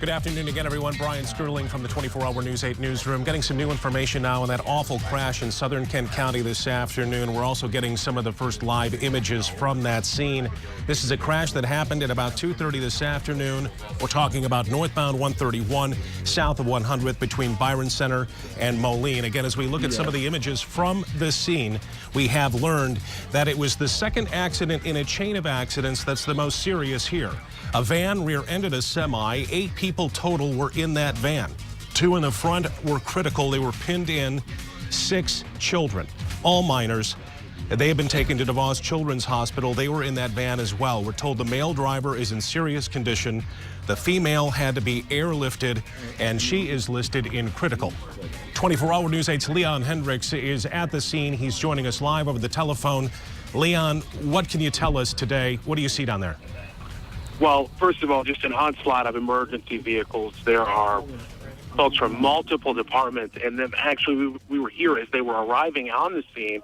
Good afternoon again, everyone. Brian Skurling from the 24-hour News 8 newsroom. Getting some new information now on that awful crash in southern Kent County this afternoon. We're also getting some of the first live images from that scene. This is a crash that happened at about 2:30 this afternoon. We're talking about northbound 131, south of 100th between Byron Center and Moline. Again, as we look at some of the images from this scene, we have learned that it was the second accident in a chain of accidents that's the most serious here. A van rear-ended a semi. 8 people total were in that van. 2 in the front were critical. They were pinned in. 6 children, all minors. They have been taken to DeVos Children's Hospital. They were in that van as well. We're told the male driver is in serious condition. The female had to be airlifted, and she is listed in critical. 24-hour News 8's Leon Hendricks is at the scene. He's joining us live over the telephone. Leon, what can you tell us today? What do you see down there? Well, first of all, just an onslaught of emergency vehicles. There are folks from multiple departments, and then actually we were here as they were arriving on the scene,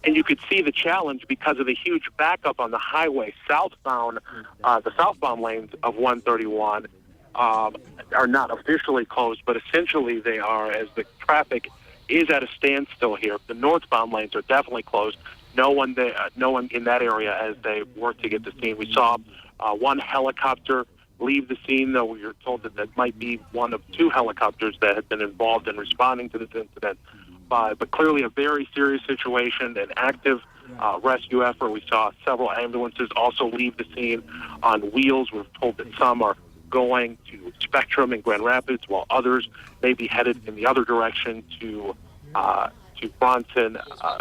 and you could see the challenge because of the huge backup on the highway southbound. The southbound lanes of 131 are not officially closed, but essentially they are, as the traffic is at a standstill here. The northbound lanes are definitely closed. No one in that area as they work to get the scene. We saw one helicopter leave the scene, though we were told that that might be one of 2 helicopters that had been involved in responding to this incident. But clearly a very serious situation, an active rescue effort. We saw several ambulances also leave the scene on wheels. We're told that some are going to Spectrum in Grand Rapids, while others may be headed in the other direction to Bronson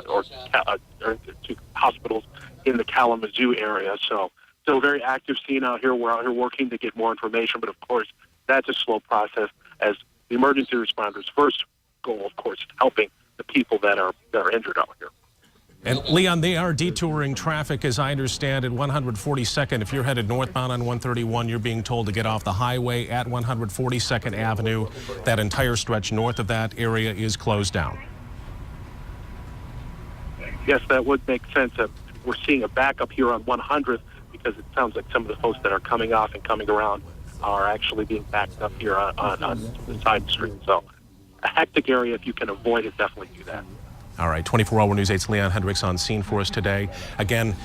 or to hospitals in the Kalamazoo area. So still a very active scene out here. We're out here working to get more information, but of course, that's a slow process as the emergency responders' first goal, of course, helping the people that are injured out here. And Leon, they are detouring traffic, as I understand, at 142nd. If you're headed northbound on 131, you're being told to get off the highway at 142nd Avenue. That entire stretch north of that area is closed down. Yes, that would make sense. We're seeing a backup here on 100th because it sounds like some of the folks that are coming off and coming around are actually being backed up here on the side street. So a hectic area, if you can avoid it, definitely do that. All right, 24-hour News 8's Leon Hendricks on scene for us today. Again,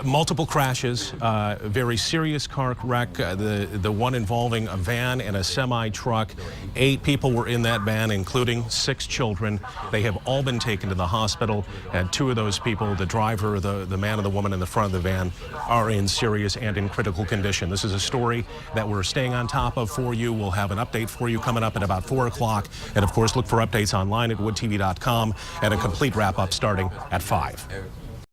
multiple crashes, very serious car wreck, the one involving a van and a semi-truck. 8 people were in that van, including 6 children. They have all been taken to the hospital, and 2 of those people, the driver, the man and the woman in the front of the van, are in serious and in critical condition. This is a story that we're staying on top of for you. We'll have an update for you coming up at about 4 o'clock. And of course, look for updates online at woodtv.com and a complete wrap-up starting at 5.